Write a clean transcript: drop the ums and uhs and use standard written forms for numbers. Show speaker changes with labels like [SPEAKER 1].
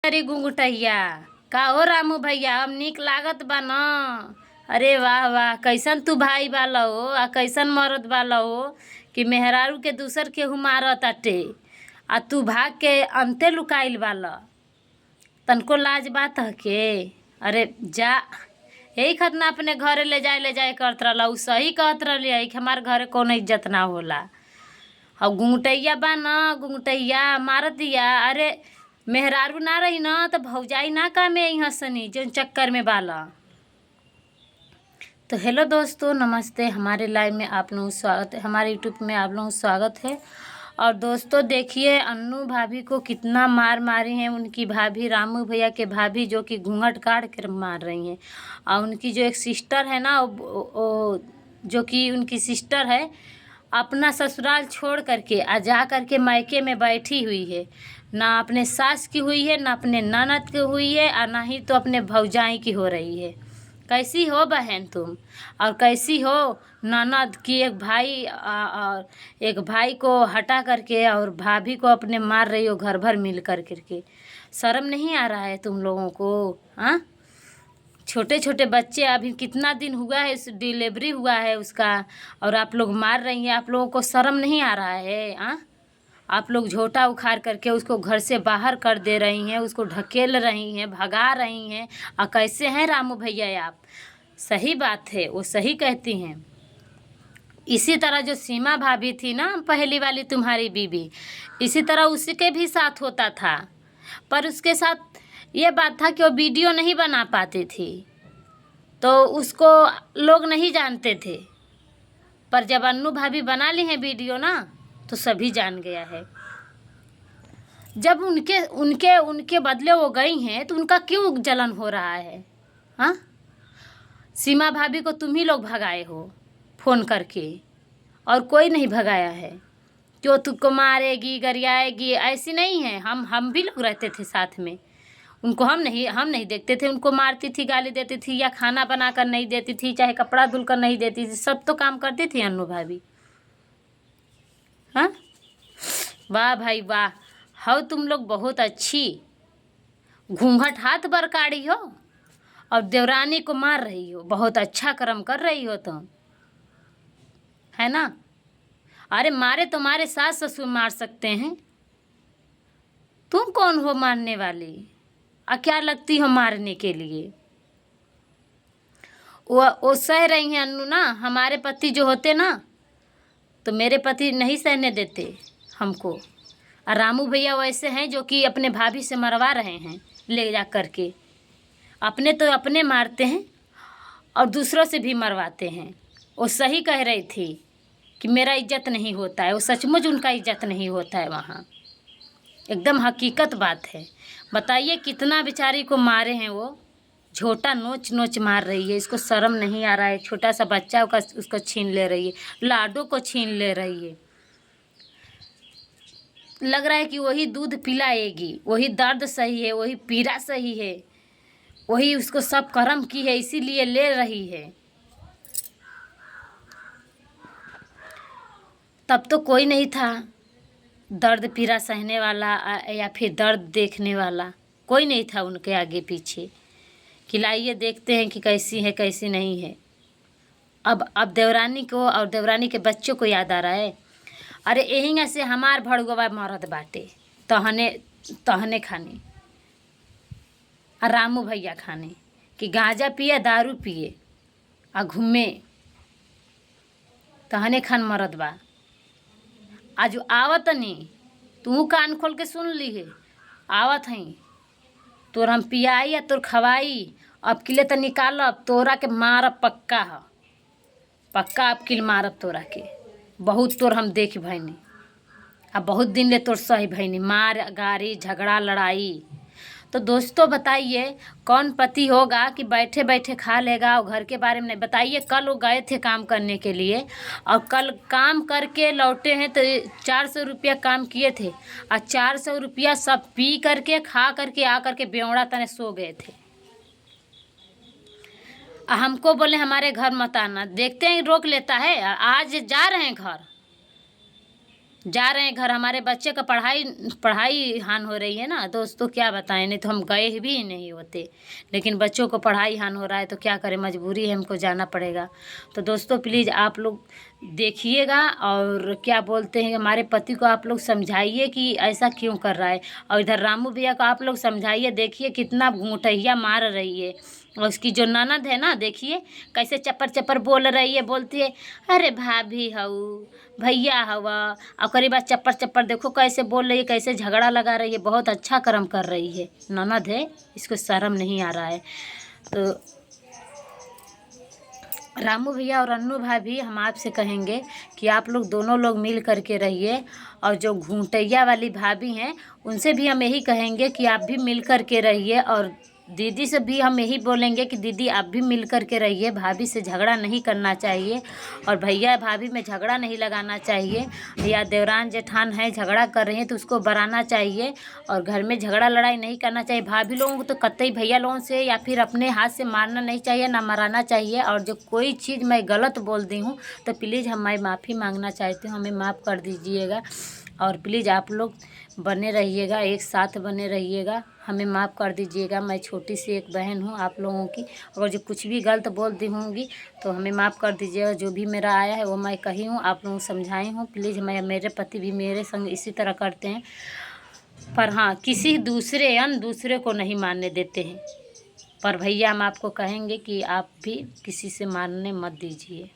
[SPEAKER 1] अरे गुंगटैया का हो रामू भैया, अब निक लागत बा न। अरे वाह वाह, कैसन तू भाई वाला हो आ कैसन मरद वाला हो कि मेहरारू के दूसर केहू मारत अटे आ तू भाग के अंते लुकाइल वाला। तनको लाज बात है के। अरे जा, यही खतना अपने घरे ले जाए करत रहला। उ सही कहत रहली है कि हमार घरे कोनो इज्जत ना होला। और गुंगटैया बा न, गुंगटैया मारत दिया। अरे मेहरारू ना रही ना तो भौजाई ना काम आई हसनी जो चक्कर में बाला। तो हेलो दोस्तों, नमस्ते। हमारे लाइव में आप लोगों का स्वागत है, हमारे यूट्यूब में आप लोगों का स्वागत है। और दोस्तों देखिए, अन्नू भाभी को कितना मार मारी हैं उनकी भाभी, रामू भैया के भाभी, जो कि घूंघट काट कर मार रही हैं। और उनकी जो एक सिस्टर है ना, वो जो कि उनकी सिस्टर है, अपना ससुराल छोड़ करके आ जा करके मायके में बैठी हुई है। ना अपने सास की हुई है, ना अपने ननद की हुई है, और ना ही तो अपने भौजाई की हो रही है। कैसी हो बहन तुम, और कैसी हो ननद की और एक भाई को हटा करके और भाभी को अपने मार रही हो घर भर मिल कर करके। शर्म नहीं आ रहा है तुम लोगों को? हाँ, छोटे छोटे बच्चे, अभी कितना दिन हुआ है, इस डिलीवरी हुआ है उसका, और आप लोग मार रही हैं। आप लोगों को शर्म नहीं आ रहा है? हाँ, आप लोग झोटा उखाड़ करके उसको घर से बाहर कर दे रही हैं, उसको ढकेल रही हैं, भगा रही हैं। और कैसे हैं रामू भैया आप? सही बात है, वो सही कहती हैं। इसी तरह जो सीमा भाभी थी ना, पहली वाली तुम्हारी बीबी, इसी तरह उसी के भी साथ होता था। पर उसके साथ ये बात था कि वो वीडियो नहीं बना पाती थी, तो उसको लोग नहीं जानते थे। पर जब अन्नू भाभी बना ली है वीडियो ना, तो सभी जान गया है। जब उनके उनके उनके बदले वो गई हैं, तो उनका क्यों जलन हो रहा है? हाँ, सीमा भाभी को तुम ही लोग भगाए हो फ़ोन करके, और कोई नहीं भगाया है। क्यों तुमको मारेगी गरियाएगी? ऐसी नहीं है। हम भी लोग रहते थे साथ में। उनको हम नहीं देखते थे। उनको मारती थी, गाली देती थी, या खाना बना कर नहीं देती थी, चाहे कपड़ा धुल कर नहीं देती थी, सब तो काम करती थी अन्नू भाभी। हाँ, वाह भाई वाह, हो तुम लोग बहुत अच्छी। घूंघट हाथ बरकाड़ी हो और देवरानी को मार रही हो। बहुत अच्छा कर्म कर रही हो तुम, है ना? अरे मारे तुम्हारे सास ससुर मार सकते हैं, तुम कौन हो मारने वाली? क्या लगती हो मारने के लिए? वो सह रही हैं अन्नू ना। हमारे पति जो होते ना, तो मेरे पति नहीं सहने देते हमको। और रामू भैया वैसे हैं जो कि अपने भाभी से मरवा रहे हैं ले जा कर के। अपने तो अपने मारते हैं और दूसरों से भी मरवाते हैं। वो सही कह रही थी कि मेरा इज्जत नहीं होता है। वो सचमुच उनका इज्जत नहीं होता है वहाँ, एकदम हकीकत बात है। बताइए कितना बेचारी को मारे हैं वो, झोटा नोच नोच मार रही है। इसको शर्म नहीं आ रहा है? छोटा सा बच्चा का उसको छीन ले रही है, लाडो को छीन ले रही है। लग रहा है कि वही दूध पिलाएगी, वही दर्द सही है, वही पीड़ा सही है, वही उसको सब कर्म की है, इसीलिए ले रही है। तब तो कोई नहीं था दर्द पीड़ा सहने वाला या फिर दर्द देखने वाला, कोई नहीं था उनके आगे पीछे। खिलाइए, देखते हैं कि कैसी है कैसी नहीं है। अब देवरानी को और देवरानी के बच्चों को याद आ रहा है। अरे यहीं से हमार भड़ुआ मरद बाटे तहने तहने खाने, और रामू भैया खाने कि गांजा पिए, दारू पिए और घूमे, तहने खान मरद बा। आज आवत नहीं, तू कान खोल के सुन ली है। आवत हई तोर हम पियाई या तोर खवाई। अब किले तो निकालब, तोरा के मारब पक्का है, पक्का अब किल मारब तोरा के। बहुत तोर हम देख भैनी, अब बहुत दिन ले तोर सही भैनी, मार गारी झगड़ा लड़ाई। तो दोस्तों बताइए, कौन पति होगा कि बैठे बैठे खा लेगा और घर के बारे में नहीं? बताइए, कल वो गए थे काम करने के लिए, और कल काम करके लौटे हैं तो 400 रुपया काम किए थे, और 400 रुपया सब पी करके खा करके आ करके बेवड़ा तने सो गए थे। हमको बोले हमारे घर मत आना। देखते हैं रोक लेता है। आज जा रहे हैं घर, जा रहे हैं घर, हमारे बच्चे का पढ़ाई हान हो रही है ना दोस्तों, क्या बताएं, नहीं तो हम गए भी नहीं होते, लेकिन बच्चों को पढ़ाई हान हो रहा है तो क्या करें, मजबूरी है, हमको जाना पड़ेगा। तो दोस्तों प्लीज़ आप लोग देखिएगा और क्या बोलते हैं, हमारे पति को आप लोग समझाइए कि ऐसा क्यों कर रहा है, और इधर रामू भैया को आप लोग समझाइए। देखिए कितना घूंटैया मार रही है, और उसकी जो ननद है ना, देखिए कैसे चप्पर चप्पर बोल रही है, बोलती है अरे भाभी हऊ, भैया हवा, और करीब बात चप्पर चप्पर देखो कैसे बोल रही है, कैसे झगड़ा लगा रही है। बहुत अच्छा कर्म कर रही है, ननद है, इसको शर्म नहीं आ रहा है। तो रामू भैया और अन्नू भाभी हम आपसे कहेंगे कि आप लोग दोनों लोग मिल करके रहिए, और जो घूंटैया वाली भाभी हैं उनसे भी हम यही कहेंगे कि आप भी मिल करके रहिए, और दीदी से भी हम यही बोलेंगे कि दीदी आप भी मिल करके रहिए, भाभी से झगड़ा नहीं करना चाहिए, और भैया भाभी में झगड़ा नहीं लगाना चाहिए, या देवरान जेठान है झगड़ा कर रहे हैं तो उसको बढ़ाना चाहिए, और घर में झगड़ा लड़ाई नहीं करना चाहिए। भाभी लोगों को तो कतई भैया लोगों से या फिर अपने हाथ से मारना नहीं चाहिए, ना मराना चाहिए। और जो कोई चीज़ मैं गलत बोल दी हूँ तो प्लीज़ मैं माफ़ी मांगना चाहती हूँ, हमें माफ़ कर दीजिएगा, और प्लीज़ आप लोग बने रहिएगा, एक साथ बने रहिएगा, हमें माफ़ कर दीजिएगा। मैं छोटी सी एक बहन हूँ आप लोगों की, अगर जो कुछ भी गलत बोल दी होंगी तो हमें माफ़ कर दीजिएगा। जो भी मेरा आया है वो मैं कही हूँ, आप लोगों को समझाई हूँ। प्लीज़ मेरे पति भी मेरे संग इसी तरह करते हैं, पर हाँ किसी दूसरे को नहीं मानने देते हैं। पर भैया हम आपको कहेंगे कि आप भी किसी से मानने मत दीजिए।